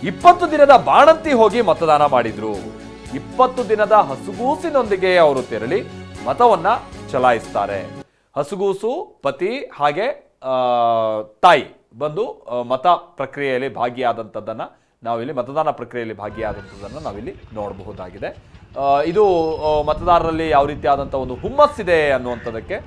20 ದಿನದ ಬಾಣಂತಿ ಹೋಗಿ ಮತದಾನ ಮಾಡಿದ್ರು. 20 ದಿನದ ಹಸುಗೂಸಿನೊಂದಿಗೆ ಅವರು ತೆರಳಿ ಮತವನ್ನ ಚಲಾಯಿಸ್ತಾರೆ. ಹಸುಗೂಸು ಪತಿ ಹಾಗೆ ತಾಯಿ ಬಂದು ಮತ ಪ್ರಕ್ರಿಯೆಯಲ್ಲಿ ಭಾಗಿಯಾದಂಥದ್ದನ್ನ ನಾವಿಲ್ಲಿ ಮತದಾನ ಪ್ರಕ್ರಿಯೆಯಲ್ಲಿ ಭಾಗಿಯಾದಂಥದ್ದನ್ನು ನಾವಿಲ್ಲಿ ನೋಡಬಹುದಾಗಿದೆ. ಇದು ಮತದಾರರಲ್ಲಿ ಯಾವ ರೀತಿಯಾದಂಥ ಒಂದು ಹುಮ್ಮಸ್ಸಿದೆ ಅನ್ನುವಂಥದ್ದಕ್ಕೆ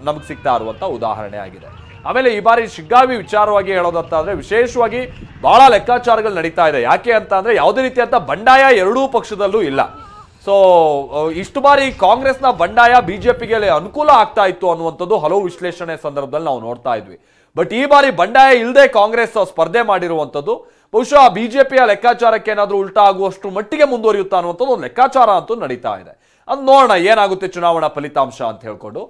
ನಮಗೆ ಸಿಗ್ತಾ ಇರುವಂಥ ಉದಾಹರಣೆ ಆಗಿದೆ. ಆಮೇಲೆ ಈ ಬಾರಿ ಶಿಗ್ಗಾವಿ ವಿಚಾರವಾಗಿ ಹೇಳೋದಂತಾದ್ರೆ ವಿಶೇಷವಾಗಿ ಬಹಳ ಲೆಕ್ಕಾಚಾರಗಳು ನಡೀತಾ ಇದೆ. ಯಾಕೆ ಅಂತ ಅಂದ್ರೆ ಯಾವುದೇ ರೀತಿಯಾದಂಥ ಬಂಡಾಯ ಎರಡೂ ಪಕ್ಷದಲ್ಲೂ ಇಲ್ಲ. ಸೊ ಇಷ್ಟು ಬಾರಿ ಕಾಂಗ್ರೆಸ್ನ ಬಂಡಾಯ ಬಿಜೆಪಿಗೆ ಅನುಕೂಲ ಆಗ್ತಾ ಇತ್ತು ಅನ್ನುವಂಥದ್ದು ಹಲವು ವಿಶ್ಲೇಷಣೆ ಸಂದರ್ಭದಲ್ಲಿ ನಾವು ನೋಡ್ತಾ ಇದ್ವಿ. ಬಟ್ ಈ ಬಾರಿ ಬಂಡಾಯ ಇಲ್ಲದೆ ಕಾಂಗ್ರೆಸ್ ಸ್ಪರ್ಧೆ ಮಾಡಿರುವಂಥದ್ದು ಬಹುಶಃ ಬಿಜೆಪಿಯ ಲೆಕ್ಕಾಚಾರಕ್ಕೆ ಏನಾದರೂ ಉಲ್ಟಾ ಆಗುವಷ್ಟು ಮಟ್ಟಿಗೆ ಮುಂದುವರಿಯುತ್ತಾ ಅನ್ನುವಂಥದ್ದು ಒಂದು ಲೆಕ್ಕಾಚಾರ ಅಂತೂ ನಡೀತಾ ಇದೆ. ಅದು ನೋಡೋಣ ಏನಾಗುತ್ತೆ ಚುನಾವಣಾ ಫಲಿತಾಂಶ ಅಂತ ಹೇಳ್ಕೊಂಡು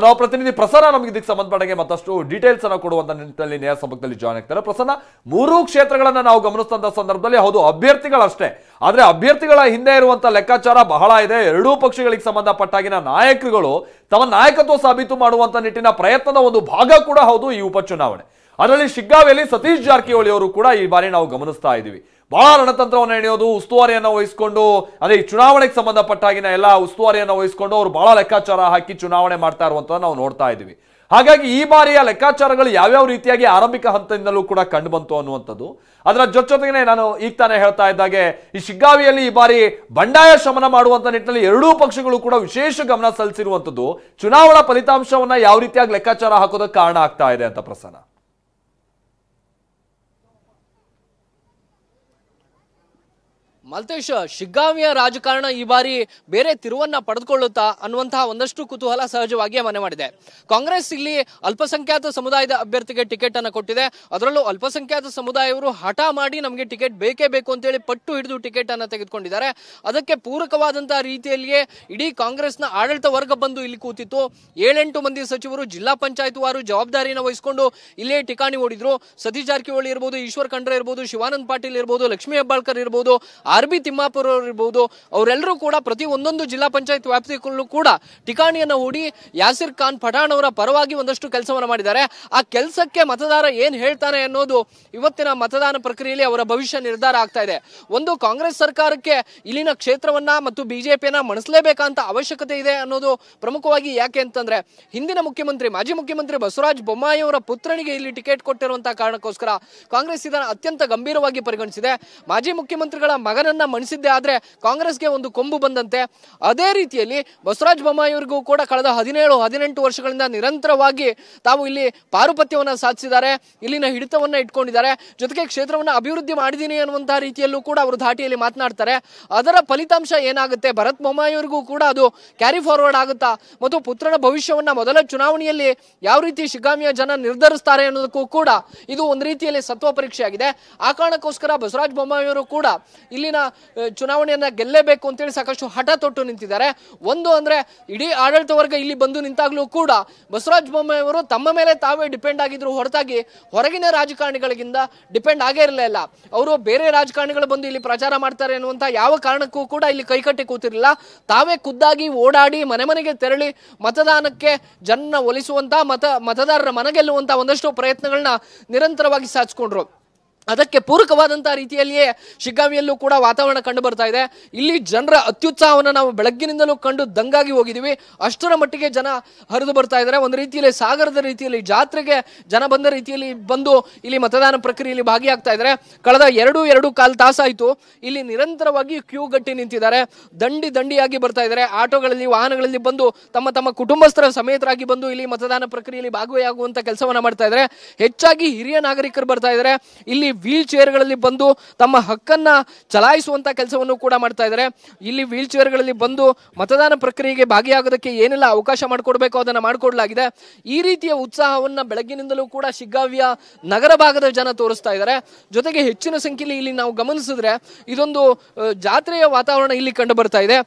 ನಾವು ಪ್ರತಿನಿಧಿ ಪ್ರಸನ್ನ ನಮಗೆ ಇದಕ್ಕೆ ಸಂಬಂಧಪಟ್ಟಂಗೆ ಮತ್ತಷ್ಟು ಡೀಟೇಲ್ಸ್ ಅನ್ನು ಕೊಡುವಂತ ನಿಟ್ಟಿನಲ್ಲಿ ನೇರ ಸಂಪರ್ಕದಲ್ಲಿ ಜಾಯ್ನ್ ಆಗ್ತಾರೆ. ಪ್ರಸನ್ನ, 3 ಕ್ಷೇತ್ರಗಳನ್ನ ನಾವು ಗಮನಿಸಿದಂತ ಸಂದರ್ಭದಲ್ಲಿ ಹೌದು ಅಭ್ಯರ್ಥಿಗಳಷ್ಟೇ, ಆದ್ರೆ ಅಭ್ಯರ್ಥಿಗಳ ಹಿಂದೆ ಇರುವಂತ ಲೆಕ್ಕಾಚಾರ ಬಹಳ ಇದೆ. ಎರಡೂ ಪಕ್ಷಗಳಿಗೆ ಸಂಬಂಧಪಟ್ಟಾಗಿನ ನಾಯಕರುಗಳು ತಮ್ಮ ನಾಯಕತ್ವ ಸಾಬೀತು ಮಾಡುವಂತ ನಿಟ್ಟಿನ ಪ್ರಯತ್ನದ ಒಂದು ಭಾಗ ಕೂಡ ಹೌದು ಈ ಉಪಚುನಾವಣೆ. ಅದರಲ್ಲಿ ಶಿಗ್ಗಾವಿಯಲ್ಲಿ ಸತೀಶ್ ಜಾರಕಿಹೊಳಿ ಅವರು ಕೂಡ ಈ ಬಾರಿ ನಾವು ಗಮನಿಸ್ತಾ ಇದ್ದೀವಿ. ಬಹಳ ರಣತಂತ್ರವನ್ನು ಎಣೆಯೋದು, ಉಸ್ತುವಾರಿಯನ್ನು ವಹಿಸಿಕೊಂಡು ಅದೇ ಚುನಾವಣೆಗೆ ಸಂಬಂಧಪಟ್ಟಾಗಿನ ಎಲ್ಲ ಉಸ್ತುವಾರಿಯನ್ನು ವಹಿಸಿಕೊಂಡು ಅವರು ಬಹಳ ಲೆಕ್ಕಾಚಾರ ಹಾಕಿ ಚುನಾವಣೆ ಮಾಡ್ತಾ ಇರುವಂತ ನಾವು ನೋಡ್ತಾ ಇದ್ದೀವಿ. ಹಾಗಾಗಿ ಈ ಬಾರಿಯ ಲೆಕ್ಕಾಚಾರಗಳು ಯಾವ್ಯಾವ ರೀತಿಯಾಗಿ ಆರಂಭಿಕ ಹಂತದಿಂದಲೂ ಕೂಡ ಕಂಡು ಬಂತು ಅನ್ನುವಂಥದ್ದು. ಅದರ ಜೊತೆಗೆ ನಾನು ಈಗ ತಾನೇ ಹೇಳ್ತಾ ಇದ್ದಾಗೆ ಈ ಶಿಗ್ಗಾವಿಯಲ್ಲಿ ಈ ಬಾರಿ ಬಂಡಾಯ ಶಮನ ಮಾಡುವಂತ ನಿಟ್ಟಿನಲ್ಲಿ ಎರಡೂ ಪಕ್ಷಗಳು ಕೂಡ ವಿಶೇಷ ಗಮನ ಸಲ್ಲಿಸಿರುವಂಥದ್ದು ಚುನಾವಣಾ ಫಲಿತಾಂಶವನ್ನ ಯಾವ ರೀತಿಯಾಗಿ ಲೆಕ್ಕಾಚಾರ ಹಾಕೋದಕ್ಕೆ ಕಾರಣ ಆಗ್ತಾ ಇದೆ ಅಂತ ಪ್ರಸನ್ನ. ಮಲ್ತೇಶ್, ಶಿಗ್ಗಾವಿಯ ರಾಜಕಾರಣ ಈ ಬಾರಿ ಬೇರೆ ತಿರುವನ್ನ ಪಡೆದುಕೊಳ್ಳುತ್ತಾ ಅನ್ನುವಂತಹ ಒಂದಷ್ಟು ಕುತೂಹಲ ಸಹಜವಾಗಿಯೇ ಮನೆ ಮಾಡಿದೆ. ಕಾಂಗ್ರೆಸ್ ಇಲ್ಲಿ ಅಲ್ಪಸಂಖ್ಯಾತ ಸಮುದಾಯದ ಅಭ್ಯರ್ಥಿಗೆ ಟಿಕೆಟ್ ಅನ್ನು ಕೊಟ್ಟಿದೆ. ಅದರಲ್ಲೂ ಅಲ್ಪಸಂಖ್ಯಾತ ಸಮುದಾಯವರು ಹಠ ಮಾಡಿ ನಮಗೆ ಟಿಕೆಟ್ ಬೇಕೇ ಬೇಕು ಅಂತೇಳಿ ಪಟ್ಟು ಹಿಡಿದು ಟಿಕೆಟ್ ಅನ್ನು ತೆಗೆದುಕೊಂಡಿದ್ದಾರೆ. ಅದಕ್ಕೆ ಪೂರಕವಾದಂತಹ ರೀತಿಯಲ್ಲಿಯೇ ಇಡೀ ಕಾಂಗ್ರೆಸ್ನ ಆಡಳಿತ ವರ್ಗ ಬಂದು ಇಲ್ಲಿ ಕೂತಿತ್ತು. 7-8 ಮಂದಿ ಸಚಿವರು ಜಿಲ್ಲಾ ಪಂಚಾಯತ್ ವಾರು ಜವಾಬ್ದಾರಿಯನ್ನು ವಹಿಸಿಕೊಂಡು ಇಲ್ಲೇ ಟಿಕಾಣಿ ಓಡಿದ್ರು. ಸತೀಶ್ ಜಾರಕಿಹೊಳಿ ಇರಬಹುದು, ಈಶ್ವರ್ ಖಂಡ್ರೆ ಇರಬಹುದು, ಶಿವಾನಂದ ಪಾಟೀಲ್ ಇರಬಹುದು, ಲಕ್ಷ್ಮೀ ಹೆಬ್ಬಾಳ್ಕರ್ ಇರಬಹುದು, ಆರ್ ಬಿ ತಿಮ್ಮಾಪುರ ಇರಬಹುದು, ಅವರೆಲ್ಲರೂ ಕೂಡ ಪ್ರತಿ ಒಂದೊಂದು ಜಿಲ್ಲಾ ಪಂಚಾಯತ್ ವ್ಯಾಪ್ತಿಗಳಲ್ಲೂ ಕೂಡ ಟಿಕಾಣಿಯನ್ನು ಹೂಡಿ ಯಾಸಿರ್ ಖಾನ್ ಪಠಾಣ್ ಅವರ ಪರವಾಗಿ ಒಂದಷ್ಟು ಕೆಲಸವನ್ನು ಮಾಡಿದ್ದಾರೆ. ಆ ಕೆಲಸಕ್ಕೆ ಮತದಾರ ಏನ್ ಹೇಳ್ತಾನೆ ಅನ್ನೋದು ಇವತ್ತಿನ ಮತದಾನ ಪ್ರಕ್ರಿಯೆಯಲ್ಲಿ ಅವರ ಭವಿಷ್ಯ ನಿರ್ಧಾರ ಆಗ್ತಾ ಇದೆ. ಒಂದು ಕಾಂಗ್ರೆಸ್ ಸರ್ಕಾರಕ್ಕೆ ಇಲ್ಲಿನ ಕ್ಷೇತ್ರವನ್ನ ಮತ್ತು ಬಿಜೆಪಿಯನ್ನ ಮಣಿಸಲೇಬೇಕಂತ ಅವಶ್ಯಕತೆ ಇದೆ ಅನ್ನೋದು ಪ್ರಮುಖವಾಗಿ. ಯಾಕೆ ಅಂತಂದ್ರೆ ಹಿಂದಿನ ಮುಖ್ಯಮಂತ್ರಿ ಮಾಜಿ ಮುಖ್ಯಮಂತ್ರಿ ಬಸವರಾಜ ಬೊಮ್ಮಾಯಿ ಅವರ ಪುತ್ರನಿಗೆ ಇಲ್ಲಿ ಟಿಕೆಟ್ ಕೊಟ್ಟಿರುವಂತಹ ಕಾರಣಕ್ಕೋಸ್ಕರ ಕಾಂಗ್ರೆಸ್ ಇದನ್ನು ಅತ್ಯಂತ ಗಂಭೀರವಾಗಿ ಪರಿಗಣಿಸಿದೆ. ಮಾಜಿ ಮುಖ್ಯಮಂತ್ರಿಗಳ ಮಗನನ್ನ ಮಣಿಸಿದ್ದೆ ಆದ್ರೆ ಕಾಂಗ್ರೆಸ್ಗೆ ಒಂದು ಕೊಂಬು ಬಂದಂತೆ. ಅದೇ ರೀತಿಯಲ್ಲಿ ಬಸವರಾಜ ಬೊಮ್ಮಾಯಿ ಅವರಿಗೂ ಕೂಡ ಕಳೆದ 17-18 ವರ್ಷಗಳಿಂದ ನಿರಂತರವಾಗಿ ತಾವು ಇಲ್ಲಿ ಪಾರುಪತ್ಯವನ್ನ ಸಾಧಿಸಿದ್ದಾರೆ, ಇಲ್ಲಿನ ಹಿಡಿತವನ್ನ ಇಟ್ಕೊಂಡಿದ್ದಾರೆ. ಜೊತೆಗೆ ಕ್ಷೇತ್ರವನ್ನ ಅಭಿವೃದ್ಧಿ ಮಾಡಿದೀನಿ ಅನ್ನುವಂತಹ ರೀತಿಯಲ್ಲೂ ಕೂಡ ಅವರು ಧಾಟಿಯಲ್ಲಿ ಮಾತನಾಡ್ತಾರೆ. ಅದರ ಫಲಿತಾಂಶ ಏನಾಗುತ್ತೆ, ಭರತ್ ಬೊಮ್ಮಾಯಿ ಅವರಿಗೂ ಕೂಡ ಅದು ಕ್ಯಾರಿ ಫಾರ್ವರ್ಡ್ ಆಗುತ್ತಾ ಮತ್ತು ಪುತ್ರನ ಭವಿಷ್ಯವನ್ನ ಮೊದಲ ಚುನಾವಣೆಯಲ್ಲಿ ಯಾವ ರೀತಿ ಶಿಗ್ಗಾಮಿಯ ಜನ ನಿರ್ಧರಿಸ್ತಾರೆ ಅನ್ನೋದಕ್ಕೂ ಕೂಡ ಇದು ಒಂದು ರೀತಿಯಲ್ಲಿ ಸತ್ವ ಪರೀಕ್ಷೆ ಆಗಿದೆ. ಆ ಕಾರಣಕ್ಕೋಸ್ಕರ ಬಸವರಾಜ ಬೊಮ್ಮಾಯಿ ಅವರು ಕೂಡ ಇಲ್ಲಿನ ಚುನಾವಣೆಯನ್ನ ಗೆಲ್ಲೇಬೇಕು ಅಂತೇಳಿ ಸಾಕಷ್ಟು ಹಠ ತೊಟ್ಟು ನಿಂತಿದ್ದಾರೆ. ಒಂದು ಅಂದ್ರೆ ಇಡೀ ಆಡಳಿತ ವರ್ಗ ಇಲ್ಲಿ ಬಂದು ನಿಂತಾಗ್ಲೂ ಕೂಡ ಬಸವರಾಜ ಬೊಮ್ಮಾಯಿ ಅವರು ತಮ್ಮ ಮೇಲೆ ತಾವೇ ಡಿಪೆಂಡ್ ಆಗಿದ್ರು ಹೊರತಾಗಿ ಹೊರಗಿನ ರಾಜಕಾರಣಿಗಳಿಂದ ಡಿಪೆಂಡ್ ಆಗೇ ಇರಲಿಲ್ಲ. ಅವರು ಬೇರೆ ರಾಜಕಾರಣಿಗಳು ಬಂದು ಇಲ್ಲಿ ಪ್ರಚಾರ ಮಾಡ್ತಾರೆ ಅನ್ನುವಂತ ಯಾವ ಕಾರಣಕ್ಕೂ ಕೂಡ ಇಲ್ಲಿ ಕೈಕಟ್ಟಿ ಕೂತಿರಲಿಲ್ಲ. ತಾವೇ ಖುದ್ದಾಗಿ ಓಡಾಡಿ ಮನೆ ಮನೆಗೆ ತೆರಳಿ ಮತದಾನಕ್ಕೆ ಜನ ಒಲಿಸುವಂತ ಮತದಾರರ ಮನಗೆಲ್ಲುವಂತ ಒಂದಷ್ಟು ಪ್ರಯತ್ನಗಳನ್ನ ನಿರಂತರವಾಗಿ ಸಾಧಿಸಿಕೊಂಡ್ರು. ಅದಕ್ಕೆ ಪೂರಕವಾದಂತಹ ರೀತಿಯಲ್ಲಿಯೇ ಶಿಗ್ಗಾವಿಯಲ್ಲೂ ಕೂಡ ವಾತಾವರಣ ಕಂಡು ಬರ್ತಾ ಇದೆ. ಇಲ್ಲಿ ಜನರ ಅತ್ಯುತ್ಸಾಹವನ್ನು ನಾವು ಬೆಳಗ್ಗಿನಿಂದಲೂ ಕಂಡು ದಂಗಾಗಿ ಹೋಗಿದ್ದೀವಿ. ಅಷ್ಟರ ಮಟ್ಟಿಗೆ ಜನ ಹರಿದು ಬರ್ತಾ ಇದ್ದಾರೆ. ಒಂದು ರೀತಿಯಲ್ಲಿ ಸಾಗರದ ರೀತಿಯಲ್ಲಿ ಜಾತ್ರೆಗೆ ಜನ ಬಂದ ರೀತಿಯಲ್ಲಿ ಬಂದು ಇಲ್ಲಿ ಮತದಾನ ಪ್ರಕ್ರಿಯೆಯಲ್ಲಿ ಭಾಗಿಯಾಗ್ತಾ ಇದ್ದಾರೆ. ಕಳೆದ 2-2.25 ತಾಸಾಯಿತು ಇಲ್ಲಿ ನಿರಂತರವಾಗಿ ಕ್ಯೂ ಗಟ್ಟಿ ನಿಂತಿದ್ದಾರೆ. ದಂಡಿಯಾಗಿ ಬರ್ತಾ ಇದ್ದಾರೆ. ಆಟೋಗಳಲ್ಲಿ ವಾಹನಗಳಲ್ಲಿ ಬಂದು ತಮ್ಮ ಕುಟುಂಬಸ್ಥರ ಸಮೇತರಾಗಿ ಬಂದು ಇಲ್ಲಿ ಮತದಾನ ಪ್ರಕ್ರಿಯೆಯಲ್ಲಿ ಭಾಗಿಯಾಗುವಂತ ಕೆಲಸವನ್ನ ಮಾಡ್ತಾ ಇದ್ದಾರೆ. ಹೆಚ್ಚಾಗಿ ಹಿರಿಯ ನಾಗರಿಕರು ಬರ್ತಾ ಇದ್ದಾರೆ. ಇಲ್ಲಿ ವೀಲ್ ಚೇರ್ಗಳಲ್ಲಿ ಬಂದು ತಮ್ಮ ಹಕ್ಕನ್ನ ಚಲಾಯಿಸುವಂತ ಕೆಲಸವನ್ನು ಕೂಡ ಮಾಡ್ತಾ ಇದ್ದಾರೆ. ಇಲ್ಲಿ ವೀಲ್ ಚೇರ್ಗಳಲ್ಲಿ ಬಂದು ಮತದಾನ ಪ್ರಕ್ರಿಯೆಗೆ ಭಾಗಿಯಾಗೋದಕ್ಕೆ ಏನೆಲ್ಲ ಅವಕಾಶ ಮಾಡಿಕೊಡ್ಬೇಕು ಅದನ್ನ ಮಾಡಿಕೊಡ್ಲಾಗಿದೆ. ಈ ರೀತಿಯ ಉತ್ಸಾಹವನ್ನ ಬೆಳಗ್ಗಿನಿಂದಲೂ ಕೂಡ ಶಿಗ್ಗಾವಿಯ ನಗರ ಭಾಗದ ಜನ ತೋರಿಸ್ತಾ ಇದ್ದಾರೆ. ಜೊತೆಗೆ ಹೆಚ್ಚಿನ ಸಂಖ್ಯೆಯಲ್ಲಿ ಇಲ್ಲಿ ನಾವು ಗಮನಿಸಿದ್ರೆ ಇದೊಂದು ಜಾತ್ರೆಯ ವಾತಾವರಣ ಇಲ್ಲಿ ಕಂಡು ಬರ್ತಾ ಇದೆ.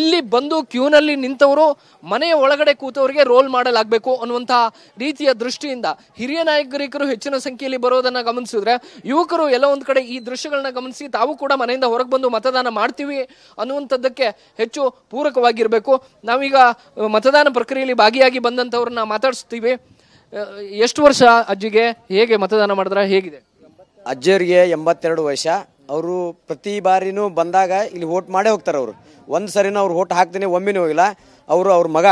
ಇಲ್ಲಿ ಬಂದು ಕ್ಯೂನಲ್ಲಿ ನಿಂತವರು ಮನೆಯ ಒಳಗಡೆ ಕೂತವರಿಗೆ ರೋಲ್ ಮಾಡಲಾಗಬೇಕು ಅನ್ನುವಂತಹ ರೀತಿಯ ದೃಷ್ಟಿಯಿಂದ ಹಿರಿಯ ನಾಗರಿಕರು ಹೆಚ್ಚಿನ ಸಂಖ್ಯೆಯಲ್ಲಿ ಬರೋದನ್ನ ಗಮನಿಸಿದ್ರೆ ಯುವಕರು ಎಲ್ಲ ಒಂದ್ ಕಡೆ ಈ ದೃಶ್ಯಗಳನ್ನ ಗಮನಿಸಿ ತಾವು ಕೂಡ ಮನೆಯಿಂದ ಹೊರಗೆ ಬಂದು ಮತದಾನ ಮಾಡ್ತೀವಿ ಅನ್ನುವಂಥದ್ದಕ್ಕೆ ಹೆಚ್ಚು ಪೂರಕವಾಗಿರಬೇಕು. ನಾವೀಗ ಮತದಾನ ಪ್ರಕ್ರಿಯೆಯಲ್ಲಿ ಭಾಗಿಯಾಗಿ ಬಂದಂಥವ್ರನ್ನ ಮಾತಾಡಿಸ್ತೀವಿ. ಎಷ್ಟು ವರ್ಷ ಅಜ್ಜಿಗೆ, ಹೇಗೆ ಮತದಾನ ಮಾಡಿದ್ರ, ಹೇಗಿದೆ? ಅಜ್ಜಿಯರಿಗೆ 82 ವರ್ಷ. ಅವರು ಪ್ರತಿ ಬಾರಿನೂ ಬಂದಾಗ ಇಲ್ಲಿ ವೋಟ್ ಮಾಡೇ ಹೋಗ್ತಾರೆ. ಅವರು ಒಂದು ಸರಿನೂ ಅವ್ರು ವೋಟ್ ಹಾಕ್ದೇನೆ ಒಮ್ಮೆನೂ ಹೋಗಿಲ್ಲ. ಅವರು ಅವ್ರ ಮಗ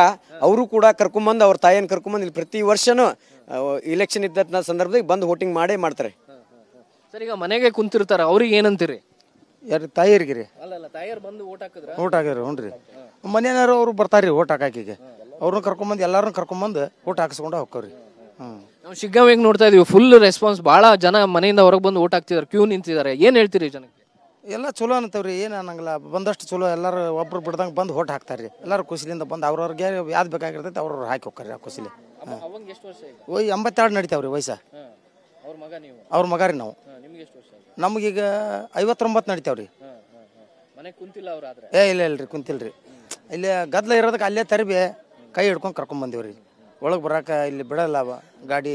ಅವರು ಕೂಡ ಕರ್ಕೊಂಬಂದು ಅವ್ರ ತಾಯಿಯನ್ನು ಕರ್ಕೊಂಬಂದು ಇಲ್ಲಿ ಪ್ರತಿ ವರ್ಷನೂ ಇಲೆಕ್ಷನ್ ಇದ್ದ ಸಂದರ್ಭದಲ್ಲಿ ಬಂದು ವೋಟಿಂಗ್ ಮಾಡೇ ಮಾಡ್ತಾರೆ. ಸರ್, ಈಗ ಮನೆಗೆ ಕುಂತಿರ್ತಾರ, ಅವ್ರಿಗೆ ಏನಂತೀರಿ? ಯಾರು ತಾಯಿಯರಿಗೆ ರೀ? ಅಲ್ಲ, ತಾಯಿಯರು ಬಂದು ವೋಟ್ ಹಾಕಿದ್ರ? ವೋಟ್ ಹಾಕಿದ್ರು. ಹ್ಞೂ ರೀ, ಮನೆಯವರು ಅವ್ರು ಬರ್ತಾರೆ ವೋಟ್ ಹಾಕಾಕಿಗೆ. ಅವ್ರನ್ನ ಕರ್ಕೊಂಬಂದು ಎಲ್ಲಾರನ್ನ ಕರ್ಕೊಂಬಂದು ವೋಟ್ ಹಾಕಿಸ್ಕೊಂಡು ಹೋಗ್ತಾವ್ರಿ. ನಾವು ಶಿಗ್ಗಾಂವಿಗೆ ನೋಡ್ತಾ ಇದೀವಿ, ಫುಲ್ ರೆಸ್ಪಾನ್ಸ್, ಭಾಳ ಜನ ಮನೆಯಿಂದ ಹೊರಗೆ ಬಂದು ವೋಟ್ ಹಾಕ್ತಿದ್ದಾರೆ, ಕ್ಯೂ ನಿಂತಿದ್ದಾರೆ. ಏನು ಹೇಳ್ತೀರಿ ಜನಕ್ಕೆ? ಎಲ್ಲ ಚಲೋ ಅಂತವ್ರಿ, ಏನು ಅನ್ನಂಗಿಲ್ಲ. ಬಂದಷ್ಟು ಚಲೋ, ಎಲ್ಲರೂ ಒಬ್ರು ಬಿಡ್ದಂಗೆ ಬಂದು ವೋಟ್ ಹಾಕ್ತಾರೆ ರೀ. ಎಲ್ಲರೂ ಖುಷಿಲಿಂದ ಬಂದು ಅವ್ರವ್ರಿಗೆ ಯಾವ್ದು ಬೇಕಾಗಿರ್ತೈತೆ ಅವ್ರವ್ರು ಹಾಕಿ ಹೋಗ್ತಾರೆ ಆ ಖುಷಿಲಿ. 82 ನಡಿತಾವ್ರಿ ವಯಸ್ಸ. ಅವ್ರ ಮಗ ರೀ ನಾವು. ನಮಗೀಗ 59 ನಡಿತಾವ್ರಿ. ಇಲ್ಲ ಇಲ್ರಿ, ಕುಂತಿಲ್ರಿ. ಇಲ್ಲಿ ಗದ್ದಲ ಇರೋದಕ್ಕೆ ಅಲ್ಲೇ ತರಬಿ ಕೈ ಹಿಡ್ಕೊಂಡು ಕರ್ಕೊಂಬಂದಿವ್ರಿ. ಒಳಗೆ ಬರಾಕ ಇಲ್ಲಿ ಬಿಡಲ್ಲ ಗಾಡಿ,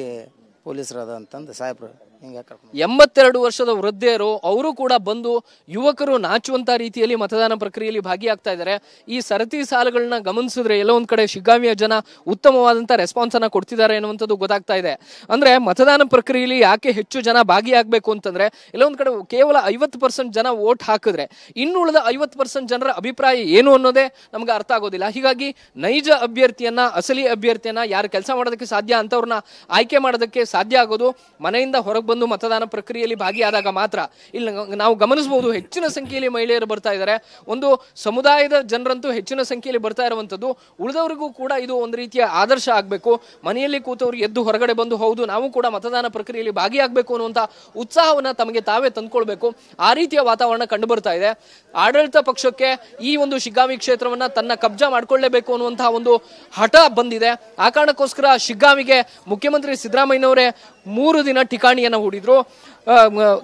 ಪೊಲೀಸರು ಅದ ಅಂತಂದು ಸಾಹೇಬ್ರು ಹಿಂಗೆ ಕರ್ಕೊಂಡು. 82 ವರ್ಷದ ವೃದ್ಧೆಯರು ಅವರು ಕೂಡ ಬಂದು ಯುವಕರು ನಾಚುವಂತ ರೀತಿಯಲ್ಲಿ ಮತದಾನ ಪ್ರಕ್ರಿಯೆಯಲ್ಲಿ ಭಾಗಿಯಾಗ್ತಾ ಇದ್ದಾರೆ. ಈ ಸರತಿ ಸಾಲುಗಳನ್ನ ಗಮನಿಸಿದ್ರೆ ಎಲ್ಲೋ ಒಂದ್ ಕಡೆ ಶಿಗ್ಗಾಂವಿಯ ಜನ ಉತ್ತಮವಾದಂತ ರೆಸ್ಪಾನ್ಸ್ ಅನ್ನ ಕೊಡ್ತಿದ್ದಾರೆ ಅನ್ನುವಂಥದ್ದು ಗೊತ್ತಾಗ್ತಾ ಇದೆ. ಅಂದ್ರೆ ಮತದಾನ ಪ್ರಕ್ರಿಯೆಯಲ್ಲಿ ಯಾಕೆ ಹೆಚ್ಚು ಜನ ಭಾಗಿಯಾಗಬೇಕು ಅಂತಂದ್ರೆ, ಎಲ್ಲೋ ಒಂದ್ ಕಡೆ ಕೇವಲ 50% ಜನ ವೋಟ್ ಹಾಕಿದ್ರೆ ಇನ್ನುಳಿದ 50% ಜನರ ಅಭಿಪ್ರಾಯ ಏನು ಅನ್ನೋದೇ ನಮ್ಗೆ ಅರ್ಥ ಆಗೋದಿಲ್ಲ. ಹೀಗಾಗಿ ನೈಜ ಅಭ್ಯರ್ಥಿಯನ್ನ, ಅಸಲಿ ಅಭ್ಯರ್ಥಿಯನ್ನ, ಯಾರು ಕೆಲಸ ಮಾಡೋದಕ್ಕೆ ಸಾಧ್ಯ ಅಂತವ್ರನ್ನ ಆಯ್ಕೆ ಮಾಡೋದಕ್ಕೆ ಸಾಧ್ಯ ಆಗೋದು ಮನೆಯಿಂದ ಹೊರಗೆ ಬಂದು ಮತದಾನ ಪ್ರಕ್ರಿಯೆಯಲ್ಲಿ ಭಾಗಿಯಾದಾಗ ಮಾತ್ರ. ಇಲ್ಲಿ ನಾವು ಗಮನಿಸಬಹುದು, ಹೆಚ್ಚಿನ ಸಂಖ್ಯೆಯಲ್ಲಿ ಮಹಿಳೆಯರು ಬರ್ತಾ ಇದ್ದಾರೆ. ಒಂದು ಸಮುದಾಯದ ಜನರಂತೂ ಹೆಚ್ಚಿನ ಸಂಖ್ಯೆಯಲ್ಲಿ ಬರ್ತಾ ಇರುವಂತದ್ದು. ಉಳಿದವರಿಗೂ ಕೂಡ ಇದು ಒಂದು ರೀತಿಯ ಆದರ್ಶ ಆಗಬೇಕು. ಮನೆಯಲ್ಲಿ ಕೂತವರು ಎದ್ದು ಹೊರಗಡೆ ಬಂದು ಹೌದು ನಾವು ಕೂಡ ಮತದಾನ ಪ್ರಕ್ರಿಯೆಯಲ್ಲಿ ಭಾಗಿಯಾಗಬೇಕು ಅನ್ನುವಂಥ ಉತ್ಸಾಹವನ್ನ ತಮಗೆ ತಾವೇ ತಂದ್ಕೊಳ್ಬೇಕು. ಆ ರೀತಿಯ ವಾತಾವರಣ ಕಂಡು ಬರ್ತಾ ಇದೆ. ಆಡಳಿತ ಪಕ್ಷಕ್ಕೆ ಈ ಒಂದು ಶಿಗ್ಗಾಂವಿ ಕ್ಷೇತ್ರವನ್ನ ತನ್ನ ಕಬ್ಜಾ ಮಾಡ್ಕೊಳ್ಳೇಬೇಕು ಅನ್ನುವಂತಹ ಒಂದು ಹಠ ಬಂದಿದೆ. ಆ ಕಾರಣಕ್ಕೋಸ್ಕರ ಶಿಗ್ಗಾಂವಿಗೆ ಮುಖ್ಯಮಂತ್ರಿ ಸಿದ್ದರಾಮಯ್ಯನವರೇ 3 ದಿನ ಠಿಕಾಣಿಯನ್ನು ಹೂಡಿದ್ರು.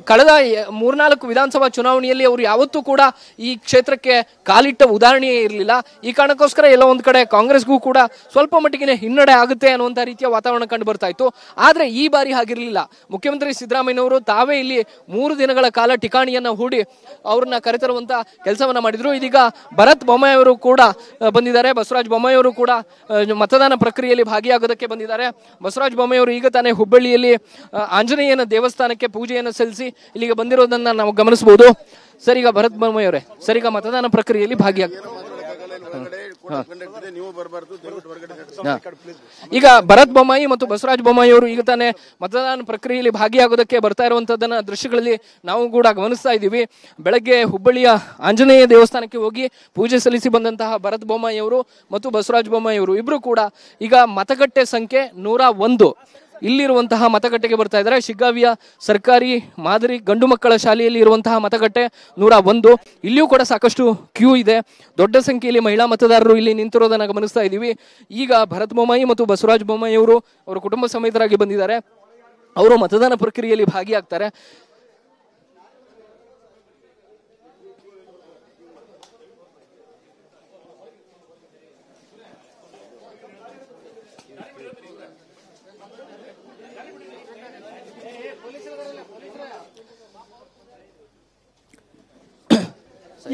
ಕಳೆದ 3-4 ವಿಧಾನಸಭಾ ಚುನಾವಣೆಯಲ್ಲಿ ಅವರು ಯಾವತ್ತೂ ಕೂಡ ಈ ಕ್ಷೇತ್ರಕ್ಕೆ ಕಾಲಿಟ್ಟ ಉದಾಹರಣೆಯೇ ಇರಲಿಲ್ಲ. ಈ ಕಾರಣಕ್ಕೋಸ್ಕರ ಎಲ್ಲ ಒಂದು ಕಡೆ ಕಾಂಗ್ರೆಸ್ಗೂ ಕೂಡ ಸ್ವಲ್ಪ ಮಟ್ಟಿಗೆ ಹಿನ್ನಡೆ ಆಗುತ್ತೆ ಅನ್ನುವಂಥ ರೀತಿಯ ವಾತಾವರಣ ಕಂಡು ಬರ್ತಾ ಇತ್ತು. ಆದರೆ ಈ ಬಾರಿ ಹಾಗಿರಲಿಲ್ಲ. ಮುಖ್ಯಮಂತ್ರಿ ಸಿದ್ದರಾಮಯ್ಯನವರು ತಾವೇ ಇಲ್ಲಿ 3 ದಿನಗಳ ಕಾಲ ಠಿಕಾಣಿಯನ್ನು ಹೂಡಿ ಅವ್ರನ್ನ ಕರೆತರುವಂತ ಕೆಲಸವನ್ನ ಮಾಡಿದ್ರು. ಇದೀಗ ಭರತ್ ಬೊಮ್ಮಾಯಿ ಅವರು ಕೂಡ ಬಂದಿದ್ದಾರೆ. ಬಸವರಾಜ ಬೊಮ್ಮಾಯಿ ಅವರು ಕೂಡ ಮತದಾನ ಪ್ರಕ್ರಿಯೆಯಲ್ಲಿ ಭಾಗಿಯಾಗೋದಕ್ಕೆ ಬಂದಿದ್ದಾರೆ. ಬಸವರಾಜ ಬೊಮ್ಮಾಯಿ ಅವರು ಈಗ ತಾನೇ ಹುಬ್ಬಳ್ಳಿಯಲ್ಲಿ ಆಂಜನೇಯನ ದೇವಸ್ಥಾನಕ್ಕೆ ಪೂಜೆಯನ್ನು ಸಲ್ಲಿಸಿ ಇಲ್ಲಿಗೆ ಬಂದಿರೋದನ್ನ ನಾವು ಗಮನಿಸಬಹುದು. ಸರ್, ಈಗ ಭರತ್ ಬೊಮ್ಮಾಯಿ ಅವರೇ, ಸರ್, ಈಗ ಮತದಾನ ಪ್ರಕ್ರಿಯೆಯಲ್ಲಿ ಈಗ ಭರತ್ ಬೊಮ್ಮಾಯಿ ಮತ್ತು ಬಸವರಾಜ ಬೊಮ್ಮಾಯಿ ಅವರು ಈಗ ತಾನೇ ಮತದಾನ ಪ್ರಕ್ರಿಯೆಯಲ್ಲಿ ಭಾಗಿಯಾಗೋದಕ್ಕೆ ಬರ್ತಾ ಇರುವಂತದ್ದನ್ನ ದೃಶ್ಯಗಳಲ್ಲಿ ನಾವು ಕೂಡ ಗಮನಿಸ್ತಾ ಇದ್ದೀವಿ. ಬೆಳಗ್ಗೆ ಹುಬ್ಬಳ್ಳಿಯ ಆಂಜನೇಯ ದೇವಸ್ಥಾನಕ್ಕೆ ಹೋಗಿ ಪೂಜೆ ಸಲ್ಲಿಸಿ ಬಂದಂತಹ ಭರತ್ ಬೊಮ್ಮಾಯಿ ಅವರು ಮತ್ತು ಬಸವರಾಜ ಬೊಮ್ಮಾಯಿ ಅವರು ಇಬ್ರು ಕೂಡ ಈಗ ಮತಗಟ್ಟೆ ಸಂಖ್ಯೆ 101 ಇಲ್ಲಿರುವಂತಹ ಮತಗಟ್ಟೆಗೆ ಬರ್ತಾ ಇದ್ದಾರೆ. ಶಿಗ್ಗಾಂವಿಯ ಸರ್ಕಾರಿ ಮಾದರಿ ಗಂಡು ಮಕ್ಕಳ ಶಾಲೆಯಲ್ಲಿ ಇರುವಂತಹ ಮತಗಟ್ಟೆ 101. ಇಲ್ಲಿಯೂ ಕೂಡ ಸಾಕಷ್ಟು ಕ್ಯೂ ಇದೆ. ದೊಡ್ಡ ಸಂಖ್ಯೆಯಲ್ಲಿ ಮಹಿಳಾ ಮತದಾರರು ಇಲ್ಲಿ ನಿಂತಿರೋದನ್ನ ಗಮನಿಸ್ತಾ ಇದ್ದೀವಿ. ಈಗ ಭರತ್ ಬೊಮ್ಮಾಯಿ ಮತ್ತು ಬಸವರಾಜ ಬೊಮ್ಮಾಯಿ ಅವರು ಅವರ ಕುಟುಂಬ ಸಮೇತರಾಗಿ ಬಂದಿದ್ದಾರೆ. ಅವರು ಮತದಾನ ಪ್ರಕ್ರಿಯೆಯಲ್ಲಿ ಭಾಗಿಯಾಗ್ತಾರೆ.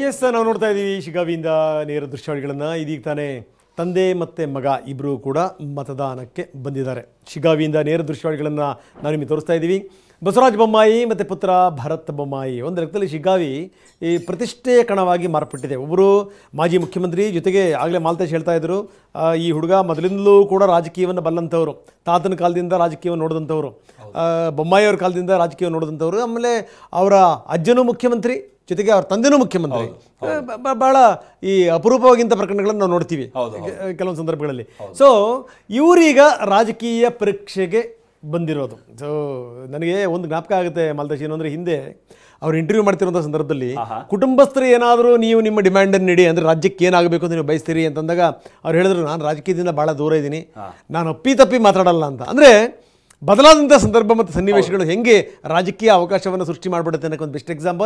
ಎಸ್, ನಾವು ನೋಡ್ತಾ ಇದ್ದೀವಿ ಶಿಗ್ಗಾಂವಿಯಿಂದ ನೇರ ದೃಶ್ಯಾವಳಿಗಳನ್ನು. ಇದೀಗ ತಾನೇ ತಂದೆ ಮತ್ತು ಮಗ ಇಬ್ಬರು ಕೂಡ ಮತದಾನಕ್ಕೆ ಬಂದಿದ್ದಾರೆ. ಶಿಗ್ಗಾಂವಿಯಿಂದ ನೇರ ದೃಶ್ಯಾವಳಿಗಳನ್ನು ನಾವು ನಿಮಗೆ ತೋರಿಸ್ತಾ ಇದ್ದೀವಿ. ಬಸವರಾಜ ಬೊಮ್ಮಾಯಿ ಮತ್ತು ಪುತ್ರ ಭರತ್ ಬೊಮ್ಮಾಯಿ. ಒಂದು ಲೆಕ್ಕದಲ್ಲಿ ಶಿಗ್ಗಾಂವಿ ಈ ಪ್ರತಿಷ್ಠೆಯ ಕಣವಾಗಿ ಮಾರ್ಪಟ್ಟಿದೆ. ಒಬ್ಬರು ಮಾಜಿ ಮುಖ್ಯಮಂತ್ರಿ, ಜೊತೆಗೆ ಆಗಲೇ ಮಾಲ್ತೇಶ್ ಹೇಳ್ತಾ ಇದ್ದರು, ಈ ಹುಡುಗ ಮೊದಲಿಂದಲೂ ಕೂಡ ರಾಜಕೀಯವನ್ನು ಬಲ್ಲಂಥವ್ರು, ತಾತನ ಕಾಲದಿಂದ ರಾಜಕೀಯವನ್ನು ನೋಡಿದಂಥವ್ರು, ಬೊಮ್ಮಾಯಿಯವ್ರ ಕಾಲದಿಂದ ರಾಜಕೀಯವನ್ನು ನೋಡಿದಂಥವ್ರು. ಆಮೇಲೆ ಅವರ ಅಜ್ಜನೂ ಮುಖ್ಯಮಂತ್ರಿ, ಜೊತೆಗೆ ಅವ್ರ ತಂದೆನೂ ಮುಖ್ಯಮಂತ್ರಿ. ಭಾಳ ಈ ಅಪರೂಪವಾಗಿಂಥ ಪ್ರಕರಣಗಳನ್ನು ನಾವು ನೋಡ್ತೀವಿ ಕೆಲವೊಂದು ಸಂದರ್ಭಗಳಲ್ಲಿ. ಸೊ ಇವರೀಗ ರಾಜಕೀಯ ಪರೀಕ್ಷೆಗೆ ಬಂದಿರೋದು. ಸೊ ನನಗೆ ಒಂದು ಜ್ಞಾಪಕ ಆಗುತ್ತೆ ಮಾಲ್ತೇಶ್, ಏನಂದರೆ ಹಿಂದೆ ಅವ್ರು ಇಂಟರ್ವ್ಯೂ ಮಾಡ್ತಿರೋಂಥ ಸಂದರ್ಭದಲ್ಲಿ ಕುಟುಂಬಸ್ಥರು ಏನಾದರೂ ನೀವು ನಿಮ್ಮ ಡಿಮ್ಯಾಂಡನ್ನು ನೀಡಿ, ಅಂದರೆ ರಾಜ್ಯಕ್ಕೆ ಏನಾಗಬೇಕು ಅಂತ ನೀವು ಬಯಸ್ತೀರಿ ಅಂತಂದಾಗ ಅವ್ರು ಹೇಳಿದ್ರು, ನಾನು ರಾಜಕೀಯದಿಂದ ಭಾಳ ದೂರ ಇದ್ದೀನಿ, ನಾನು ಅಪ್ಪಿ ಮಾತಾಡಲ್ಲ ಅಂತ. ಅಂದರೆ ಬದಲಾದಂಥ ಸಂದರ್ಭ ಮತ್ತು ಸನ್ನಿವೇಶಗಳು ಹೆಂಗೆ ರಾಜಕೀಯ ಅವಕಾಶವನ್ನು ಸೃಷ್ಟಿ ಮಾಡಿಬಿಡುತ್ತೆ ಅನ್ನೋಕ್ಕೆ ಒಂದು ಬೆಸ್ಟ್ ಎಕ್ಸಾಂಪಲ್